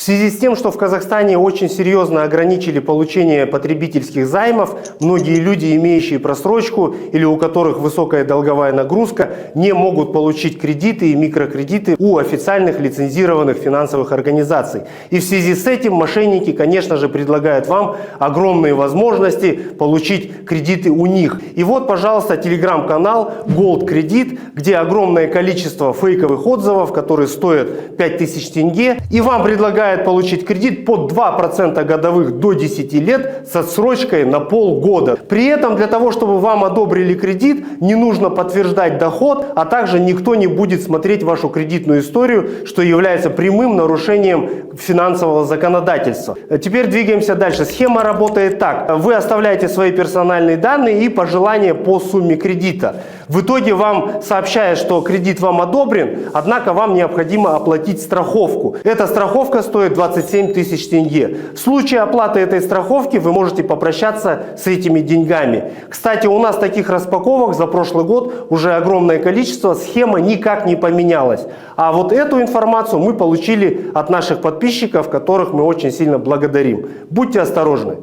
В связи с тем, что в Казахстане очень серьезно ограничили получение потребительских займов, многие люди, имеющие просрочку или у которых высокая долговая нагрузка, не могут получить кредиты и микрокредиты у официальных лицензированных финансовых организаций. И в связи с этим мошенники, конечно же, предлагают вам огромные возможности получить кредиты у них. И вот, пожалуйста, телеграм-канал Gold Credit, где огромное количество фейковых отзывов, которые стоят 5000 тенге, и вам предлагают получить кредит под 2% годовых до 10 лет с отсрочкой на полгода. При этом для того, чтобы вам одобрили кредит, не нужно подтверждать доход, а также никто не будет смотреть вашу кредитную историю, что является прямым нарушением финансового законодательства. Теперь двигаемся дальше. Схема работает так. Вы оставляете свои персональные данные и пожелания по сумме кредита. В итоге вам сообщают, что кредит вам одобрен, однако вам необходимо оплатить страховку. Эта страховка стоит 27 тысяч тенге. В случае оплаты этой страховки вы можете попрощаться с этими деньгами. Кстати, у нас таких распаковок за прошлый год уже огромное количество, схема никак не поменялась. А вот эту информацию мы получили от наших подписчиков, которых мы очень сильно благодарим. Будьте осторожны.